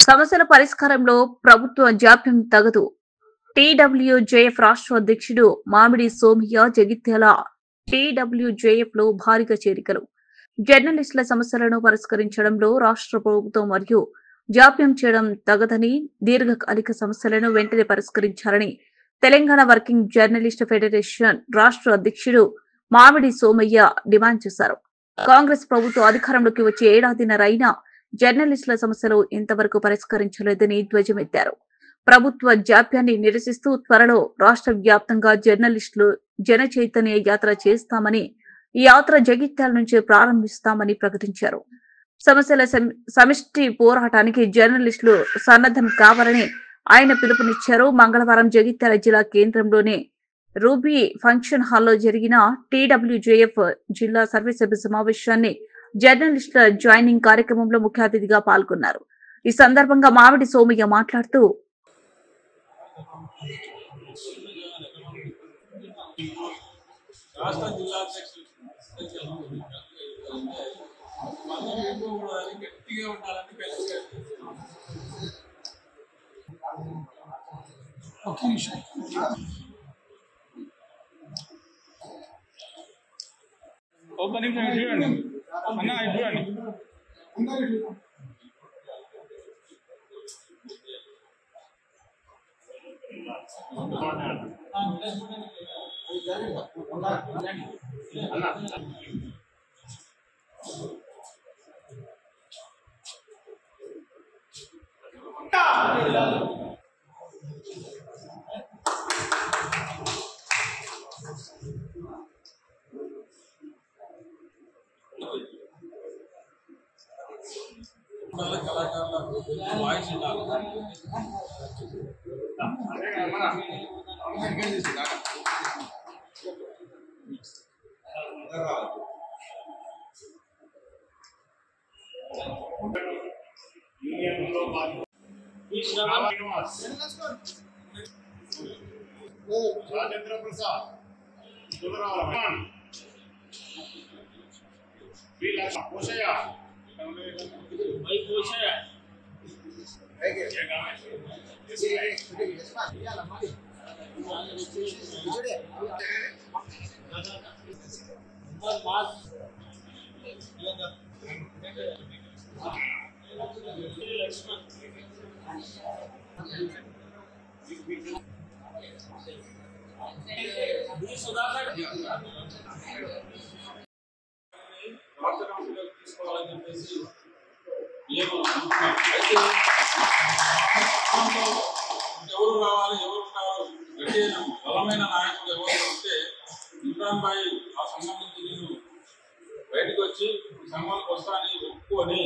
సమస్యల పరిష్కారంలో ప్రభుత్వ జాప్యం తగదు. టీడబ్ల్యూజేఎఫ్ రాష్ట్ర అధ్యక్షుడు మామిడి సోమయ్య జగిత్యాల టీడబ్ల్యూజేఎఫ్ లో భారీగా చేరికలు. జర్నలిస్టుల సమస్యలను పరిష్కరించడంలో రాష్ట్ర ప్రభుత్వం మరియు జాప్యం చేయడం తగదని, దీర్ఘకాలిక సమస్యలను వెంటనే పరిష్కరించాలని తెలంగాణ వర్కింగ్ జర్నలిస్ట్ ఫెడరేషన్ రాష్ట్ర అధ్యక్షుడు మామిడి సోమయ్య డిమాండ్ చేశారు. కాంగ్రెస్ ప్రభుత్వం అధికారంలోకి వచ్చి ఏడాదిన్నర అయినా జర్నలిస్టుల సమస్యలు ఇంతవరకు పరిష్కరించలేదని ధ్వజమెత్తారు. ప్రభుత్వ జాప్యాన్ని నిరసిస్తూ త్వరలో రాష్ట్ర వ్యాప్తంగా జర్నలిస్టులు జన చైతన్య యాత్ర చేస్తామని, ఈ యాత్ర జగిత్యాల నుంచి ప్రారంభిస్తామని ప్రకటించారు. సమస్యల సమిష్టి పోరాటానికి జర్నలిస్టులు సన్నద్ధం కావాలని ఆయన పిలుపునిచ్చారు. మంగళవారం జగిత్యాల జిల్లా కేంద్రంలోని రూబీ ఫంక్షన్ హాల్లో జరిగిన టీడబ్ల్యూజేఎఫ్ జిల్లా సర్వసభ్య సమావేశాన్ని జర్నలిస్టుల జాయినింగ్ కార్యక్రమంలో ముఖ్య అతిథిగా పాల్గొన్నారు. ఈ సందర్భంగా మామిడి సోమయ్య మాట్లాడుతూ రాజేంద్ర ప్రసాద్ పోషయ్య తీసుకోవాలని చెప్పేసి ఎవరు రావాలి, ఎవరు కావాలి, గట్టి బలమైన నాయకులు ఎవరు ఉంటే ఇమ్రాన్ భాయ్ ఆ సంఘం నుంచి నేను బయటకు వచ్చి సంఘానికి వస్తానని ఒప్పుకొని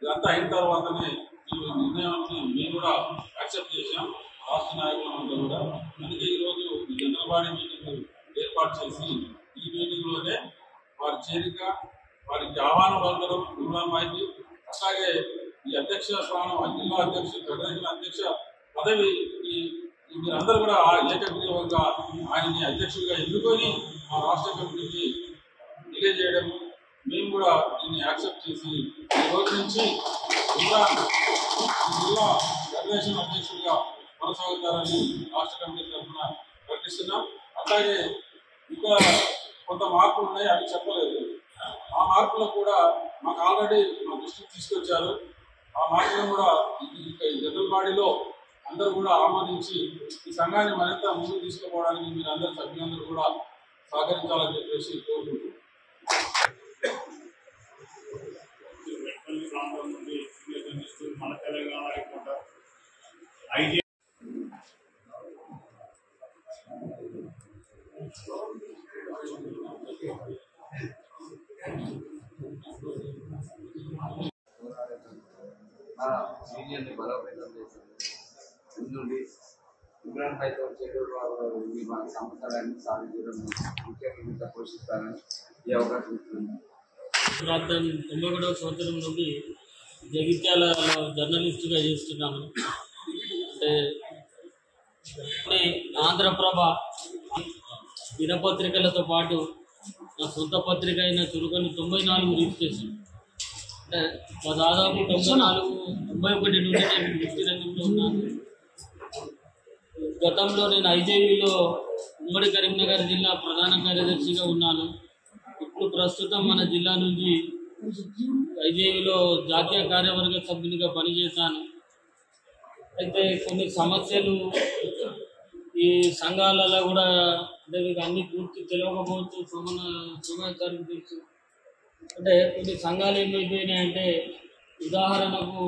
ఇదంతా అయిన తర్వాతనే ఈ నిర్ణయాన్ని మేము కూడా యాక్సెప్ట్ చేశాం. రాష్ట్ర నాయకులందరూ కూడా. అందుకే ఈరోజు జనరల్ బాడీ మీటింగ్ ఏర్పాటు చేసి ఈ మీటింగ్లోనే వారి చేరిక, వారికి ఆహ్వానం పలకడం ఇమ్రాన్ భాయ్కి, అట్లాగే ఈ అధ్యక్ష స్థానం జిల్లా అధ్యక్షుడు ఫెడరేషన్ అధ్యక్ష పదవి మీరందరూ కూడా ఏకగ్రీవంగా ఆయనని అధ్యక్షుడిగా ఎన్నుకొని మా రాష్ట్ర కమిటీకి తెలియజేయడము, మేము కూడా దీన్ని యాక్సెప్ట్ చేసి ఈ రోజు నుంచి ఇమ్రాన్ జిల్లా ఫెడరేషన్ అధ్యక్షుడిగా కొనసాగుతారని రాష్ట్ర కమిటీ తరఫున ప్రకటిస్తున్నాం. అట్లాగే ఇంకా కొంత మార్పులు ఉన్నాయి, అవి చెప్పలేదు. ఆ మార్పులు కూడా మాకు ఆల్రెడీ మా దృష్టికి తీసుకొచ్చారు. ఆ మార్పులను కూడా జనరల్ బాడీలో అందరూ కూడా ఆమోదించి ఈ సంఘాన్ని మరింత ముందుకు తీసుకుపోవడానికి మీరు అందరు సభ్యులందరూ కూడా సహకరించాలని చెప్పేసి కోరుకుంటున్నాం. ప్రాంతం నుండి మన తెలంగాణ రిపోర్టర్ ఐజీ యూనియన్ని బలోపేతం చేసింది నుండి ఇమ్రాన్ భాయ్తో చెల్లూరు వాళ్ళు ఈ మన సంస్థలన్నీ సాధించడం ముఖ్య భూమిక పోషిస్తారని ఈ అవకాశం ఇస్తుంది. 91వ సంవత్సరం నుండి జగిత్యాలలో జర్నలిస్టుగా చేస్తున్నాను. అంటే ఆంధ్రప్రభ దినపత్రికలతో పాటు నా సొంత పత్రిక అయిన చురుకని 94 రిజిస్ట్రేషన్ దాదాపు 91 నుండి నేను వృత్తి రంగంలో ఉన్నాను. గతంలో నేను ఐజేవిలో ఉమ్మడి కరీంనగర్ జిల్లా ప్రధాన కార్యదర్శిగా ఉన్నాను. ఇప్పుడు ప్రస్తుతం మన జిల్లా నుంచి ఐజేవిలో జాతీయ కార్యవర్గ సభ్యునిగా పనిచేశాను. అయితే కొన్ని సమస్యలు ఈ సంఘాలలో కూడా అంటే మీకు అన్ని పూర్తి తెలియకపోవచ్చు, సమాచారం తెలుసు. అంటే కొన్ని సంఘాలు ఏమైపోయినాయంటే ఉదాహరణకు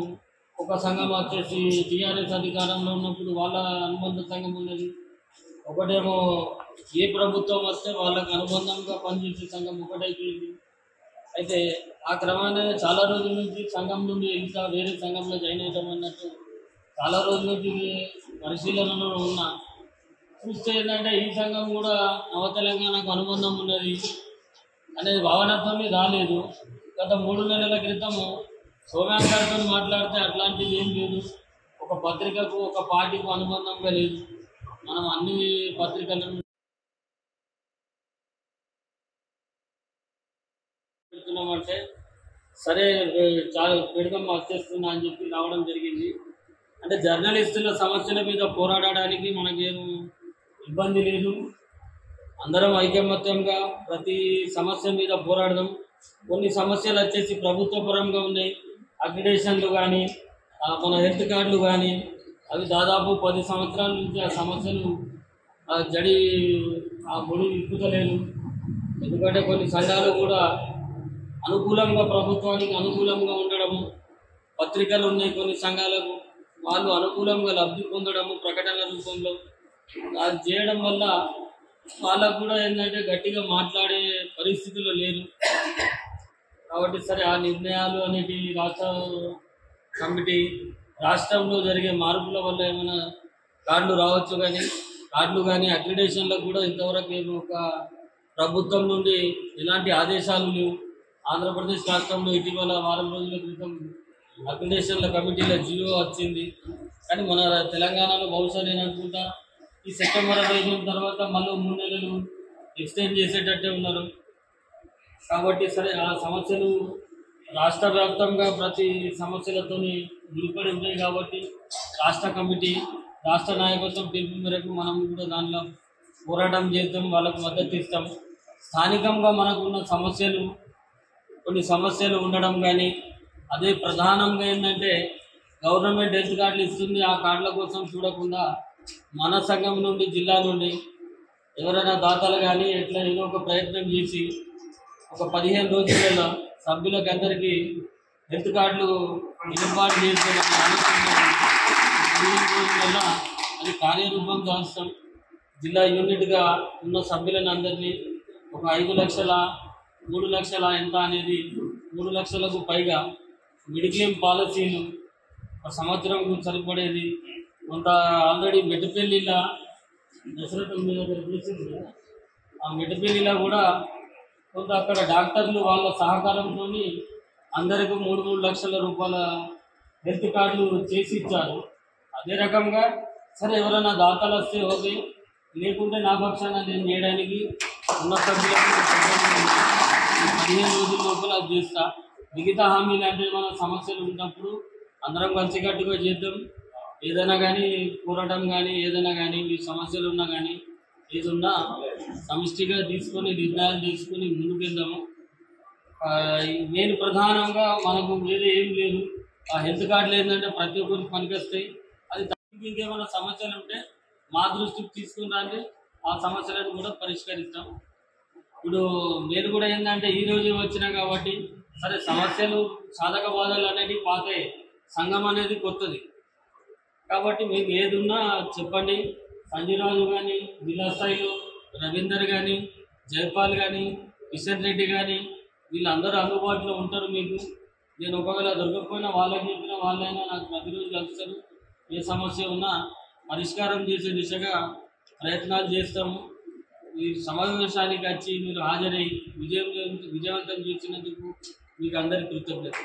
ఒక సంఘం వచ్చేసి టీఆర్ఎస్ అధికారంలో ఉన్నప్పుడు వాళ్ళ అనుబంధ సంఘం ఉన్నది, ఒకటేమో ఏ ప్రభుత్వం వస్తే వాళ్ళకు అనుబంధంగా పనిచేసే సంఘం ఒకటైపోయింది. అయితే ఆ క్రమాన్ని చాలా రోజుల నుంచి సంఘం నుండి వెళ్తా వేరే సంఘంలో జాయిన్ అవుతాం అన్నట్టు చాలా రోజుల నుంచి పరిశీలనలో ఉన్నా. చూస్తే ఏంటంటే ఈ సంఘం కూడా నవ తెలంగాణకు అనుబంధం ఉన్నది అనేది భావనతో రాలేదు. గత 3 నెలల క్రితము సోమ్యాన్ గారితో మాట్లాడితే అట్లాంటిది ఏం లేదు, ఒక పత్రికకు ఒక పార్టీకు అనుబంధంగా లేదు, మనం అన్ని పత్రికలను పెడుతున్నామంటే సరే చాలా పెడదాం వచ్చేస్తున్నా అని చెప్పి రావడం జరిగింది. అంటే జర్నలిస్టుల సమస్యల మీద పోరాడడానికి మనకేం ఇబ్బంది లేదు, అందరం ఐకమత్యంగా ప్రతి సమస్య మీద పోరాడదాం. కొన్ని సమస్యలు వచ్చేసి ప్రభుత్వ పరంగా ఉన్నాయి, అక్రిడేషన్లు కానీ మన హెల్త్ కార్డులు కానీ అవి దాదాపు 10 సంవత్సరాల నుంచి ఆ సమస్యలు జడి ఆ ముడి విప్పుతలేదు. ఎందుకంటే కొన్ని సంఘాలు కూడా అనుకూలంగా ప్రభుత్వానికి అనుకూలంగా ఉండడము, పత్రికలు ఉన్నాయి కొన్ని సంఘాలకు, వాళ్ళు అనుకూలంగా లబ్ధి పొందడము ప్రకటనల రూపంలో అది చేయడం వల్ల వాళ్ళకు కూడా ఏంటంటే గట్టిగా మాట్లాడే పరిస్థితుల్లో లేరు. కాబట్టి సరే ఆ నిర్ణయాలు అనేటి రాష్ట్ర కమిటీ రాష్ట్రంలో జరిగే మార్పుల వల్ల ఏమైనా కార్డులు రావచ్చు, కానీ కార్డులు కానీ అక్రిడేషన్లకు కూడా ఇంతవరకు ఒక ప్రభుత్వం నుండి ఎలాంటి ఆదేశాలు లేవు. ఆంధ్రప్రదేశ్ రాష్ట్రంలో ఇటీవల వారం రోజుల క్రితం అక్రిడేషన్ల కమిటీల జియో వచ్చింది, కానీ మన తెలంగాణలో బహుశా నేను అనుకుంటా ఈ సెప్టెంబర్ 15 తర్వాత మళ్ళీ 3 నెలలు ఎక్స్టెండ్ చేసేటట్టే ఉన్నారు. కాబట్టి సరే ఆ సమస్యలు రాష్ట్ర వ్యాప్తంగా ప్రతి సమస్యలతో ముడిపడి ఉన్నాయి. కాబట్టి రాష్ట్ర కమిటీ రాష్ట్ర నాయకత్వం పిలుపు మేరకు మనం కూడా దానిలో పోరాటం చేద్దాం, వాళ్ళకు మద్దతు ఇస్తాం. స్థానికంగా మనకున్న సమస్యలు కొన్ని సమస్యలు ఉండడం కానీ, అదే ప్రధానంగా ఏంటంటే గవర్నమెంట్ హెల్త్ కార్డులు ఇస్తుంది, ఆ కార్డుల కోసం చూడకుండా మన సంఘం నుండి జిల్లా నుండి ఎవరైనా దాతలు కానీ ఎట్లా ఏదో ఒక ప్రయత్నం చేసి ఒక 15 రోజులలో సభ్యులకు అందరికీ హెల్త్ కార్డులు ఏర్పాటు చేసుకోవాలని ఆలోచన 15 రోజుల అది కార్యరూపం దాల్స్తాం. జిల్లా యూనిట్గా ఉన్న సభ్యులను అందరినీ ఒక 5 లక్షల 3 లక్షల ఎంత అనేది 3 లక్షలకు పైగా మెడిక్లెయిమ్ పాలసీలు ఒక సంవత్సరం సరిపడేది కొంత ఆల్రెడీ మెట్టుపల్లిలో దశరథం మీద తెలిసింది. ఆ మెట్టుపల్లిలో కూడా కొంత అక్కడ డాక్టర్లు వాళ్ళ సహకారంతో అందరికీ 3 లక్షల రూపాయల హెల్త్ కార్డులు చేసి ఇచ్చారు. అదే రకంగా సరే ఎవరైనా దాతలు వస్తే ఓకే, లేకుంటే నా పక్షాన నేను చేయడానికి ఉన్న సభ్యులకు 15 రోజుల లోపల అది చేస్తా. మిగతా హామీలు అంటే మన సమస్యలు ఉన్నప్పుడు అందరం కలిసికట్టుగా చేద్దాం. ఏదైనా కానీ పోరాటం కానీ ఏదైనా కానీ మీ సమస్యలు ఉన్నా కానీ ఏదున్నా సమిష్టిగా తీసుకొని నిర్ణయాలు తీసుకొని ముందుకు వెళ్దాము. నేను ప్రధానంగా మనకు వేరే ఏం లేదు, ఆ హెల్త్ కార్డులు ఏంటంటే ప్రతి ఒక్కరికి పనికొస్తాయి. అది ఇంకేమైనా సమస్యలు ఉంటే మా దృష్టికి తీసుకుని రండి, ఆ సమస్యలను కూడా పరిష్కరిస్తాం. ఇప్పుడు నేను కూడా ఏంటంటే ఈరోజు వచ్చినా కాబట్టి సరే సమస్యలు సాధక బాధలు అనేవి పాతాయి, సంఘం అనేది కొత్తది కాబట్టి మీకు ఏది ఉన్నా చెప్పండి. సంజీరాజు కానీ జిల్లా స్థాయిలో రవీందర్ కానీ జైపాల్ కానీ కిషన్ రెడ్డి కానీ వీళ్ళందరూ అందుబాటులో ఉంటారు మీకు. నేను ఒకవేళ దొరకకపోయినా వాళ్ళకి చెప్పిన వాళ్ళైనా నాకు ప్రతిరోజు కలుస్తారు. ఏ సమస్య ఉన్నా పరిష్కారం చేసే దిశగా ప్రయత్నాలు చేస్తాము. ఈ సమావేశానికి వచ్చి మీరు హాజరై విజయవంతం చేసినందుకు మీకు అందరికీ కృతజ్ఞత.